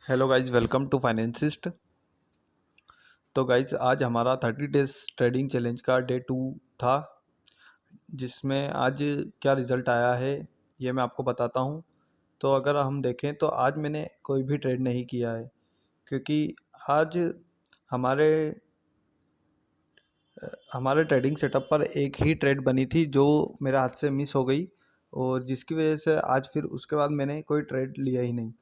Hello guys, welcome to Financist. तो guys आज हमारा 30 डेज ट्रेडिंग चैलेंज का डे 2 था, जिसमें आज क्या रिज़ल्ट आया है ये मैं आपको बताता हूँ। तो अगर हम देखें तो आज मैंने कोई भी ट्रेड नहीं किया है, क्योंकि आज हमारे हमारे ट्रेडिंग सेटअप पर एक ही ट्रेड बनी थी जो मेरे हाथ से मिस हो गई, और जिसकी वजह से आज फिर उसके बाद मैंने कोई ट्रेड लिया ही नहीं।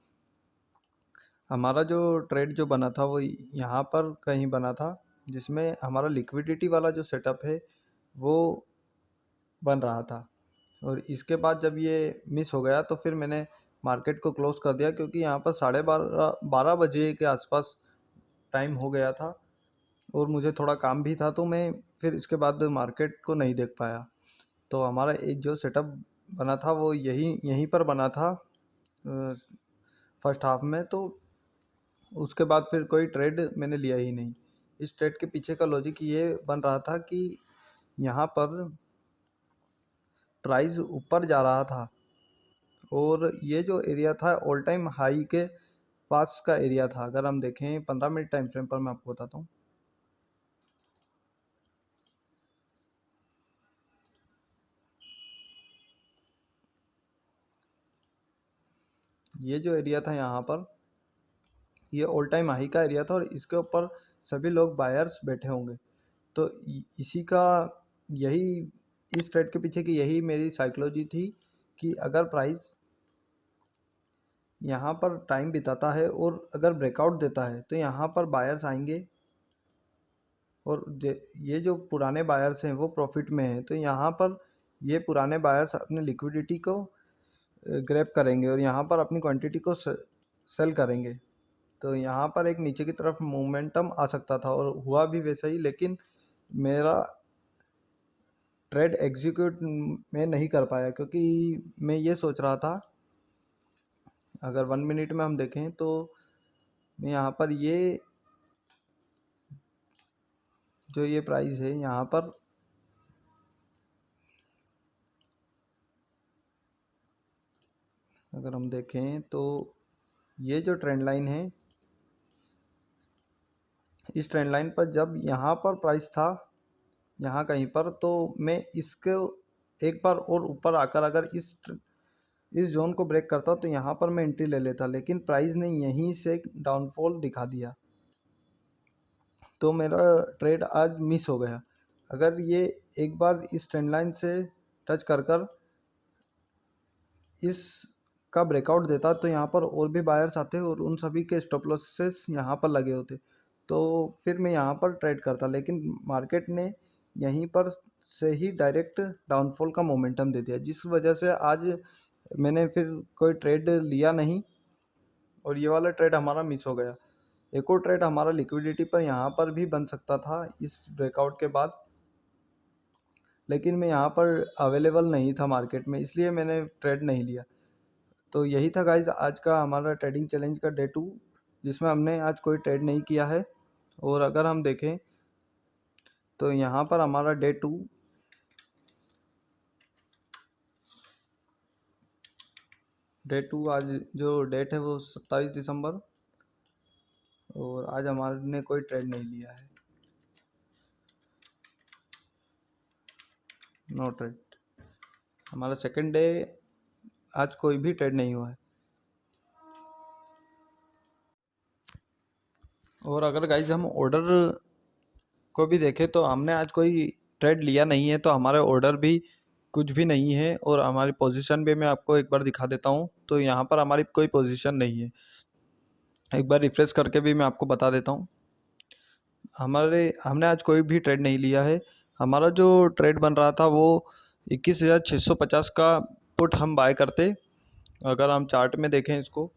हमारा जो ट्रेड जो बना था वो यहाँ पर कहीं बना था, जिसमें हमारा लिक्विडिटी वाला जो सेटअप है वो बन रहा था। और इसके बाद जब ये मिस हो गया तो फिर मैंने मार्केट को क्लोज़ कर दिया, क्योंकि यहाँ पर 12:30 बजे के आसपास टाइम हो गया था और मुझे थोड़ा काम भी था, तो मैं फिर इसके बाद मार्केट को नहीं देख पाया। तो हमारा एक जो सेटअप बना था वो यहीं पर बना था फर्स्ट हाफ में। तो उसके बाद फिर कोई ट्रेड मैंने लिया ही नहीं। इस ट्रेड के पीछे का लॉजिक ये बन रहा था कि यहाँ पर प्राइस ऊपर जा रहा था, और ये जो एरिया था ऑल टाइम हाई के पास का एरिया था। अगर हम देखें 15 मिनट टाइम फ्रेम पर, मैं आपको बताता हूँ। ये जो एरिया था यहाँ पर, ये ऑल टाइम हाई का एरिया था, और इसके ऊपर सभी लोग बायर्स बैठे होंगे। तो इसी का यही इस ट्रेड के पीछे की यही मेरी साइकोलॉजी थी कि अगर प्राइस यहाँ पर टाइम बिताता है और अगर ब्रेकआउट देता है तो यहाँ पर बायर्स आएंगे, और ये जो पुराने बायर्स हैं वो प्रॉफिट में हैं। तो यहाँ पर ये पुराने बायर्स अपने लिक्विडिटी को ग्रैब करेंगे और यहाँ पर अपनी क्वांटिटी को सेल करेंगे। तो यहाँ पर एक नीचे की तरफ मोमेंटम आ सकता था, और हुआ भी वैसा ही। लेकिन मेरा ट्रेड एग्जीक्यूट मैं नहीं कर पाया, क्योंकि मैं ये सोच रहा था, अगर 1 मिनट में हम देखें तो मैं यहाँ पर ये जो ये प्राइस है यहाँ पर, अगर हम देखें तो ये जो ट्रेंड लाइन है, इस ट्रेंड लाइन पर जब यहाँ पर प्राइस था यहाँ कहीं पर, तो मैं इसको एक बार और ऊपर आकर अगर इस जोन को ब्रेक करता तो यहाँ पर मैं एंट्री ले लेता। लेकिन प्राइस ने यहीं से डाउनफॉल दिखा दिया, तो मेरा ट्रेड आज मिस हो गया। अगर ये एक बार इस ट्रेंड लाइन से टच कर इस का ब्रेकआउट देता तो यहाँ पर और भी बायर्स आते और उन सभी के स्टॉप लॉसेस यहाँ पर लगे होते, तो फिर मैं यहाँ पर ट्रेड करता। लेकिन मार्केट ने यहीं पर से ही डायरेक्ट डाउनफॉल का मोमेंटम दे दिया, जिस वजह से आज मैंने फिर कोई ट्रेड लिया नहीं, और ये वाला ट्रेड हमारा मिस हो गया। एक और ट्रेड हमारा लिक्विडिटी पर यहाँ पर भी बन सकता था इस ब्रेकआउट के बाद, लेकिन मैं यहाँ पर अवेलेबल नहीं था मार्केट में, इसलिए मैंने ट्रेड नहीं लिया। तो यही था गाइज आज का हमारा ट्रेडिंग चैलेंज का डे 2, जिसमें हमने आज कोई ट्रेड नहीं किया है। और अगर हम देखें तो यहाँ पर हमारा डे टू आज जो डेट है वो 27 दिसंबर, और आज हमारे ने कोई ट्रेड नहीं लिया है, नो ट्रेड। हमारा सेकंड डे, आज कोई भी ट्रेड नहीं हुआ है। और अगर गाइज हम ऑर्डर को भी देखें तो हमने आज कोई ट्रेड लिया नहीं है, तो हमारे ऑर्डर भी कुछ भी नहीं है, और हमारी पोजीशन भी मैं आपको एक बार दिखा देता हूँ। तो यहाँ पर हमारी कोई पोजीशन नहीं है, एक बार रिफ्रेश करके भी मैं आपको बता देता हूँ। हमने आज कोई भी ट्रेड नहीं लिया है। हमारा जो ट्रेड बन रहा था वो 21,650 का पुट हम बाय करते। अगर हम चार्ट में देखें इसको,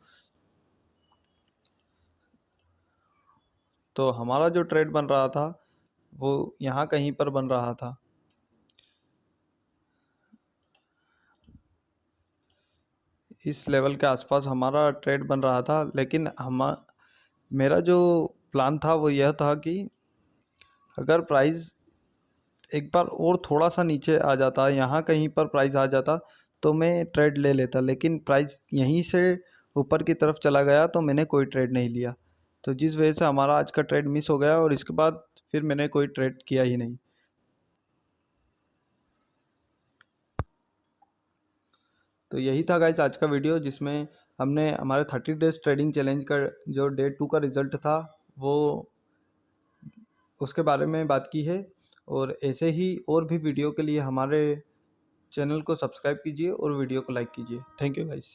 तो हमारा जो ट्रेड बन रहा था वो यहाँ कहीं पर बन रहा था। इस लेवल के आसपास हमारा ट्रेड बन रहा था, लेकिन मेरा जो प्लान था वो यह था कि अगर प्राइस एक बार और थोड़ा सा नीचे आ जाता, यहाँ कहीं पर प्राइस आ जाता, तो मैं ट्रेड ले लेता। लेकिन प्राइस यहीं से ऊपर की तरफ चला गया तो मैंने कोई ट्रेड नहीं लिया। तो जिस वजह से हमारा आज का ट्रेड मिस हो गया और इसके बाद फिर मैंने कोई ट्रेड किया ही नहीं। तो यही था गाइस आज का वीडियो, जिसमें हमने हमारे 30 डेज ट्रेडिंग चैलेंज का जो डे 2 का रिज़ल्ट था वो उसके बारे में बात की है। और ऐसे ही और भी वीडियो के लिए हमारे चैनल को सब्सक्राइब कीजिए और वीडियो को लाइक कीजिए। Thank you guys.